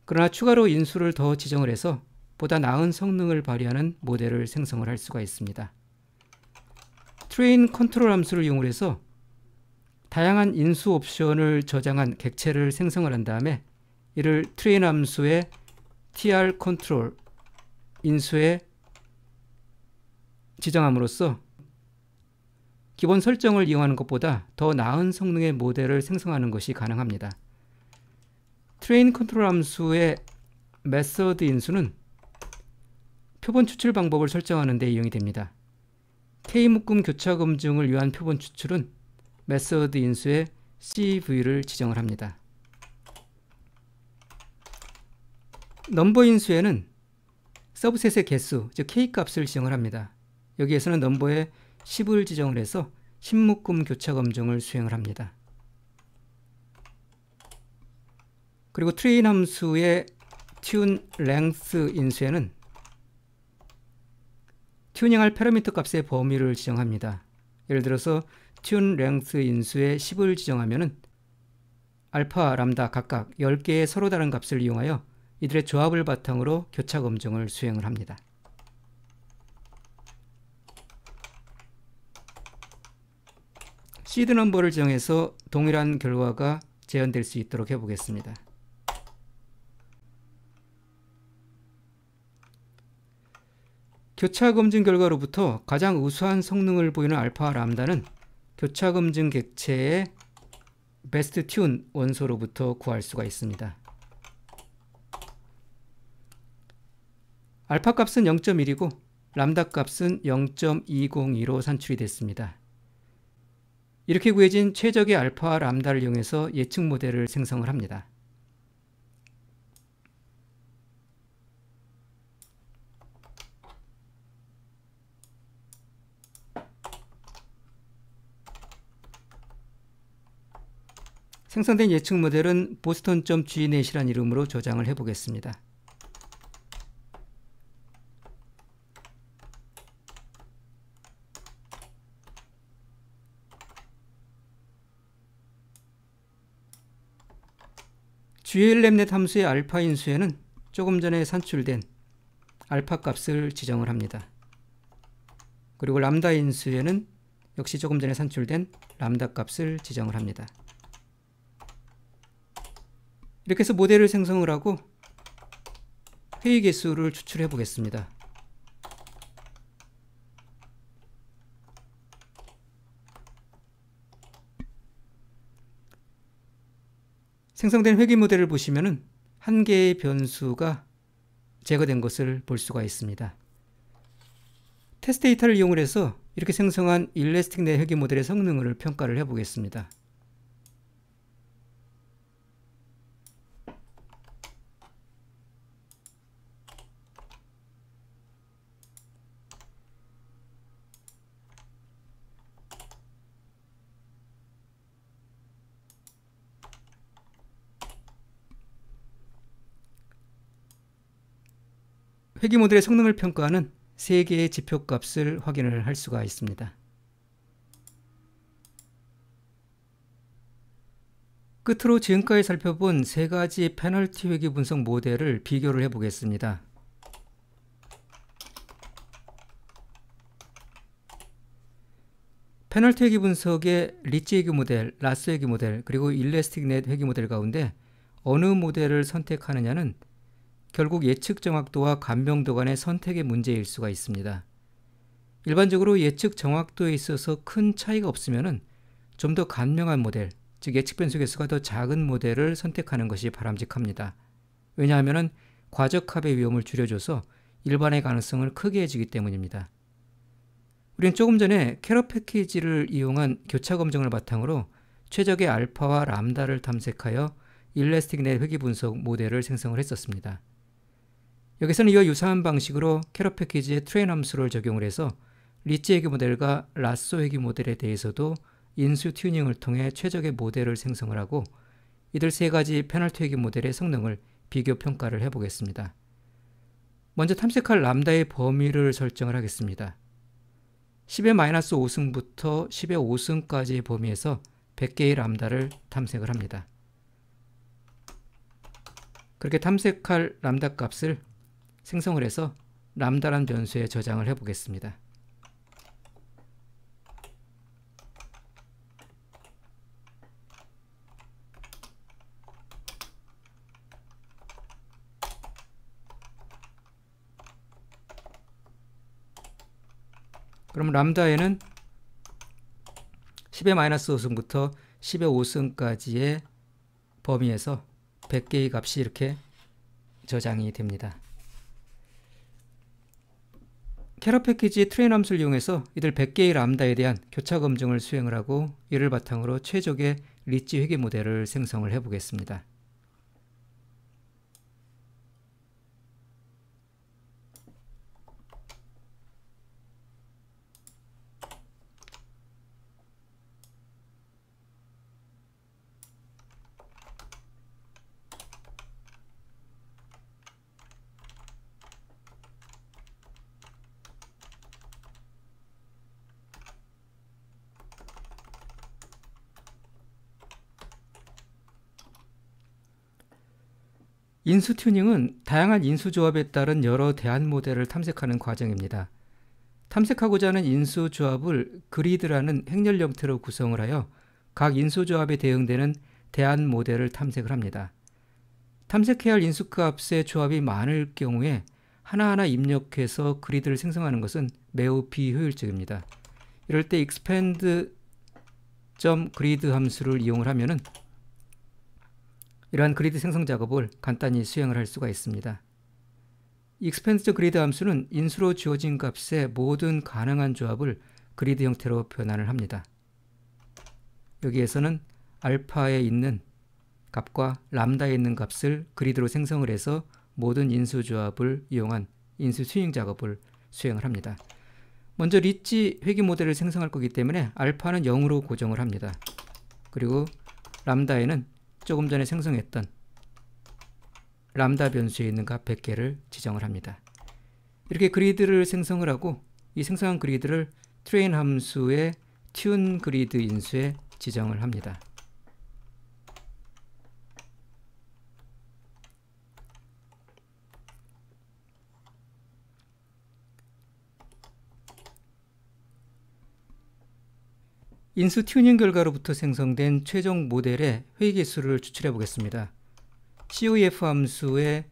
그러나 추가로 인수를 더 지정을 해서 보다 나은 성능을 발휘하는 모델을 생성을 할 수가 있습니다. 트레인 컨트롤 함수를 이용해서 다양한 인수 옵션을 저장한 객체를 생성을 한 다음에 이를 트레인 함수의 tr 컨트롤 인수에 지정함으로써 기본 설정을 이용하는 것보다 더 나은 성능의 모델을 생성하는 것이 가능합니다. 트레인 컨트롤 함수의 메서드 인수는 표본 추출 방법을 설정하는 데 이용이 됩니다. K-묶음 교차 검증을 위한 표본 추출은 메서드 인수의 CV를 지정을 합니다. 넘버 인수에는 서브셋의 개수, 즉 K값을 지정을 합니다. 여기에서는 넘버에 10을 지정을 해서 10묶음 교차 검증을 수행을 합니다. 그리고 트레인 함수의 tune length 인수에는 튜닝할 파라미터 값의 범위를 지정합니다. 예를 들어서 tune length 인수에 10을 지정하면 알파, 람다 각각 10개의 서로 다른 값을 이용하여 이들의 조합을 바탕으로 교차 검증을 수행을 합니다. 시드 넘버를 지정해서 동일한 결과가 재현될 수 있도록 해보겠습니다. 교차 검증 결과로부터 가장 우수한 성능을 보이는 알파 람다는 교차 검증 객체의 베스트 튠 원소로부터 구할 수가 있습니다. 알파 값은 0.1이고 람다 값은 0.202로 산출이 됐습니다. 이렇게 구해진 최적의 알파와 람다를 이용해서 예측 모델을 생성을 합니다. 생성된 예측 모델은 boston.gnet이라는 이름으로 저장을 해보겠습니다. glabnet 함수의 알파 인수에는 조금 전에 산출된 알파 값을 지정을 합니다. 그리고 람다 인수에는 역시 조금 전에 산출된 람다 값을 지정을 합니다. 이렇게 해서 모델을 생성을 하고 회의 개수를 추출해 보겠습니다. 생성된 회귀 모델을 보시면은 한 개의 변수가 제거된 것을 볼 수가 있습니다. 테스트 데이터를 이용해서 이렇게 생성한 일래스틱넷 회귀 모델의 성능을 평가를 해 보겠습니다. 회귀 모델의 성능을 평가하는 3개의 지표값을 확인을 할 수가 있습니다. 끝으로 지금까지 살펴본 3가지 페널티 회귀 분석 모델을 비교를 해 보겠습니다. 페널티 회귀 분석의 리치 회귀 모델, 라스 회귀 모델, 그리고 일래스틱넷 회귀 모델 가운데 어느 모델을 선택하느냐는 결국 예측 정확도와 간병도 간의 선택의 문제일 수가 있습니다. 일반적으로 예측 정확도에 있어서 큰 차이가 없으면 좀 더 간명한 모델, 즉 예측 변수 개수가 더 작은 모델을 선택하는 것이 바람직합니다. 왜냐하면 과적합의 위험을 줄여줘서 일반의 가능성을 크게 해주기 때문입니다. 우리는 조금 전에 캐럿 패키지를 이용한 교차 검증을 바탕으로 최적의 알파와 람다를 탐색하여 일래스틱넷 회귀 분석 모델을 생성을 했었습니다. 여기서는 이와 유사한 방식으로 캐럿 패키지의 트레인 함수를 적용을 해서 리치 회귀 모델과 라쏘 회귀 모델에 대해서도 인수 튜닝을 통해 최적의 모델을 생성을 하고 이들 3가지 페널티 회귀 모델의 성능을 비교 평가를 해보겠습니다. 먼저 탐색할 람다의 범위를 설정을 하겠습니다. 10의 마이너스 5승부터 10의 5승까지의 범위에서 100개의 람다를 탐색을 합니다. 그렇게 탐색할 람다 값을 생성을 해서 람다란 변수에 저장을 해 보겠습니다. 그럼 람다에는 10의 마이너스 5승부터 10의 5승까지의 범위에서 100개의 값이 이렇게 저장이 됩니다. 캐럿 패키지의 트레인 함수를 이용해서 이들 100개의 람다에 대한 교차 검증을 수행을 하고 이를 바탕으로 최적의 리치 회귀 모델을 생성을 해 보겠습니다. 인수 튜닝은 다양한 인수 조합에 따른 여러 대안 모델을 탐색하는 과정입니다. 탐색하고자 하는 인수 조합을 그리드라는 행렬 형태로 구성을 하여 각 인수 조합에 대응되는 대안 모델을 탐색을 합니다. 탐색해야 할 인수 값의 조합이 많을 경우에 하나하나 입력해서 그리드를 생성하는 것은 매우 비효율적입니다. 이럴 때 expand.grid 함수를 이용을 하면은 이러한 그리드 생성 작업을 간단히 수행을 할 수가 있습니다. expand.grid 함수는 인수로 주어진 값의 모든 가능한 조합을 그리드 형태로 변환을 합니다. 여기에서는 알파에 있는 값과 람다에 있는 값을 그리드로 생성을 해서 모든 인수 조합을 이용한 인수 튜닝 작업을 수행을 합니다. 먼저 리치 회귀 모델을 생성할 거기 때문에 알파는 0으로 고정을 합니다. 그리고 람다에는 조금 전에 생성했던 람다 변수에 있는 값 100개를 지정을 합니다. 이렇게 그리드를 생성을 하고 이 생성한 그리드를 트레인 함수의 튠 그리드 인수에 지정을 합니다. 인수 튜닝 결과로부터 생성된 최종 모델의 회의개수를 추출해 보겠습니다. COEF 함수의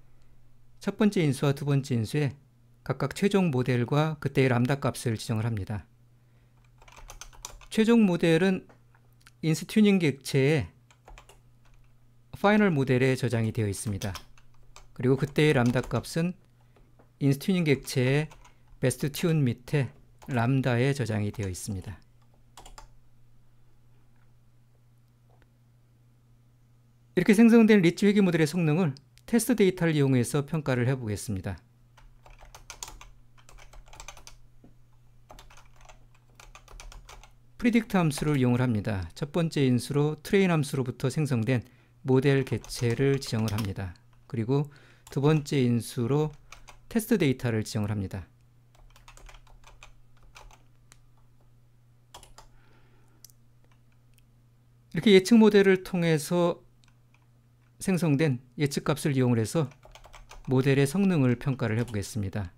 첫 번째 인수와 두 번째 인수에 각각 최종 모델과 그때의 람다 값을 지정을 합니다. 최종 모델은 인수 튜닝 객체의 파이널 모델에 저장이 되어 있습니다. 그리고 그때의 람다 값은 인수 튜닝 객체의 베스트 튠 밑에 람다에 저장이 되어 있습니다. 이렇게 생성된 리치 회귀 모델의 성능을 테스트 데이터를 이용해서 평가를 해보겠습니다. 프리딕트 함수를 이용을 합니다. 첫 번째 인수로 트레인 함수로부터 생성된 모델 객체를 지정을 합니다. 그리고 두 번째 인수로 테스트 데이터를 지정을 합니다. 이렇게 예측 모델을 통해서 생성된 예측값을 이용을 해서 모델의 성능을 평가를 해보겠습니다.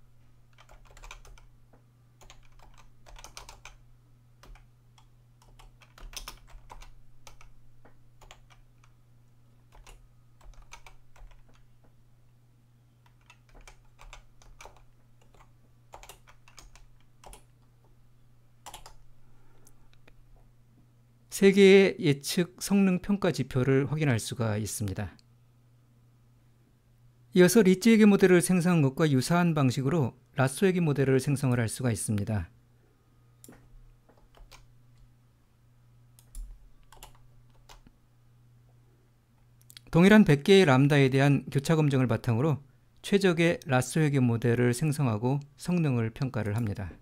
세 개의 예측 성능 평가 지표를 확인할 수가 있습니다. 이어서 리치 회귀 모델을 생성한 것과 유사한 방식으로 라쏘 회귀 모델을 생성을 할 수가 있습니다. 동일한 100개의 람다에 대한 교차 검증을 바탕으로 최적의 라쏘 회귀 모델을 생성하고 성능을 평가를 합니다.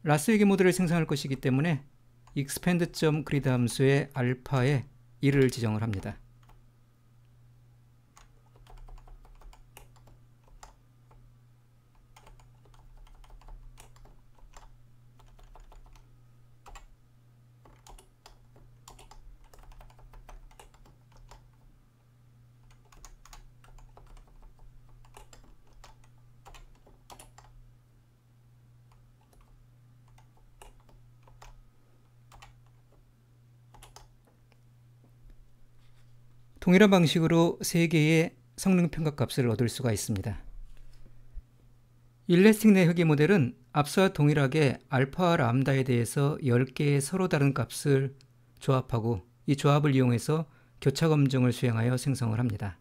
라쏘 회귀 모델을 생성할 것이기 때문에 expand.grid 함수의 알파에 1을 지정을 합니다. 동일한 방식으로 3개의 성능 평가 값을 얻을 수가 있습니다. 일레스틱 내 회귀 모델은 앞서와 동일하게 알파와 람다에 대해서 10개의 서로 다른 값을 조합하고 이 조합을 이용해서 교차 검증을 수행하여 생성을 합니다.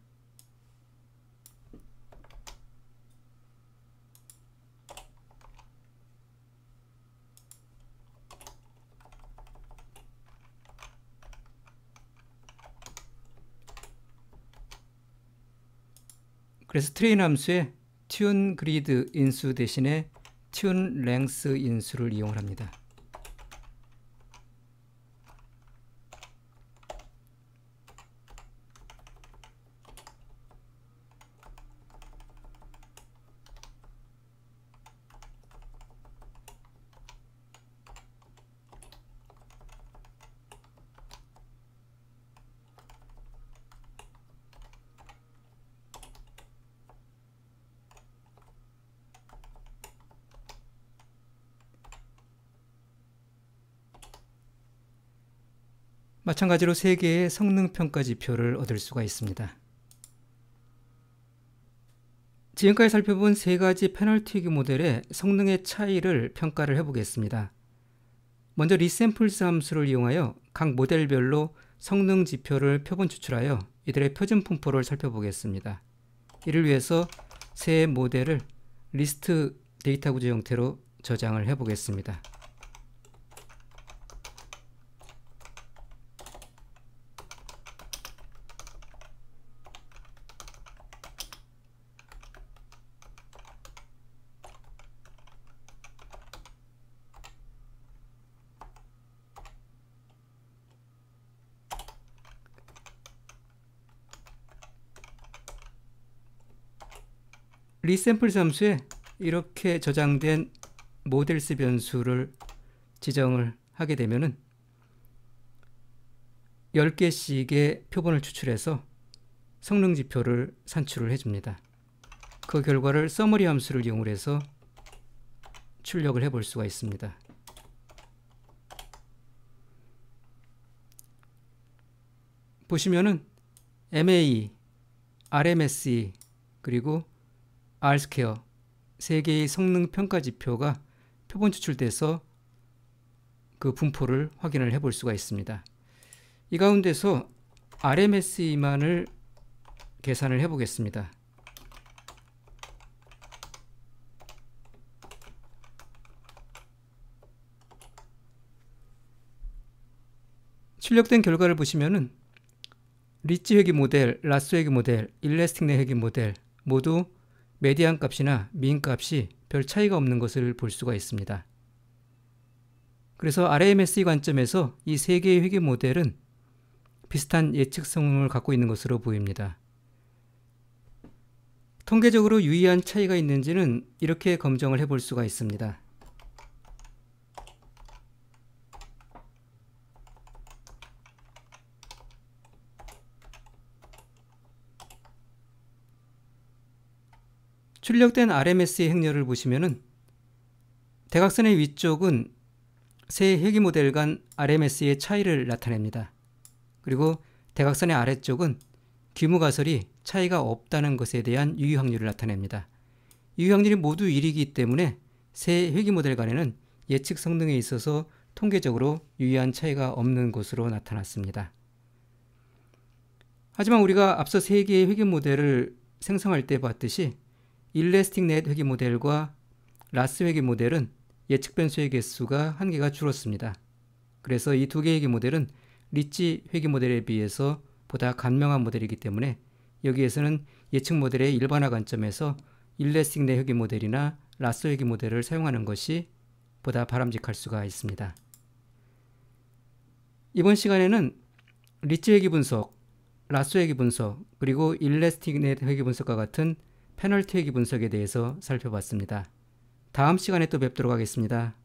그래서 트레인 함수에 튠 그리드 인수 대신에 튠 랭스 인수를 이용을 합니다. 마찬가지로 3개의 성능 평가 지표를 얻을 수가 있습니다. 지금까지 살펴본 3가지 페널티 회귀 모델의 성능의 차이를 평가를 해보겠습니다. 먼저 리샘플스 함수를 이용하여 각 모델별로 성능 지표를 표본 추출하여 이들의 표준 분포를 살펴보겠습니다. 이를 위해서 세 모델을 리스트 데이터 구조 형태로 저장을 해 보겠습니다. 리샘플 함수에 이렇게 저장된 모델스 변수를 지정을 하게 되면은 10개씩의 표본을 추출해서 성능 지표를 산출을 해줍니다. 그 결과를 서머리 함수를 이용해서 출력을 해볼 수가 있습니다. 보시면은 MAE, RMSE, 그리고 R스퀘어 3개의 성능 평가 지표가 표본 추출돼서 그 분포를 확인을 해볼 수가 있습니다. 이 가운데서 RMSE만을 계산을 해 보겠습니다. 출력된 결과를 보시면은 리치 회귀 모델, 라쏘 회귀 모델, 일래스틱 넷 회귀 모델 모두 메디안 값이나 민 값이 별 차이가 없는 것을 볼 수가 있습니다. 그래서 RMSE 관점에서 이 세 개의 회귀 모델은 비슷한 예측 성능을 갖고 있는 것으로 보입니다. 통계적으로 유의한 차이가 있는지는 이렇게 검증을 해볼 수가 있습니다. 출력된 RMS의 행렬을 보시면은 대각선의 위쪽은 세 회귀 모델 간 RMS의 차이를 나타냅니다. 그리고 대각선의 아래쪽은 규모 가설이 차이가 없다는 것에 대한 유의 확률을 나타냅니다. 유의 확률이 모두 1이기 때문에 세 회귀 모델 간에는 예측 성능에 있어서 통계적으로 유의한 차이가 없는 것으로 나타났습니다. 하지만 우리가 앞서 세 개의 회귀 모델을 생성할 때 봤듯이 일래스틱 넷 회귀 모델과 라쏘 회귀 모델은 예측 변수의 개수가 1개가 줄었습니다. 그래서 이 두 개의 회귀 모델은 리치 회귀 모델에 비해서 보다 간명한 모델이기 때문에 여기에서는 예측 모델의 일반화 관점에서 일래스틱 넷 회귀 모델이나 라쏘 회귀 모델을 사용하는 것이 보다 바람직할 수가 있습니다. 이번 시간에는 리치 회귀 분석, 라쏘 회귀 분석, 그리고 일래스틱 넷 회귀 분석과 같은 페널티 회귀 분석에 대해서 살펴봤습니다. 다음 시간에 또 뵙도록 하겠습니다.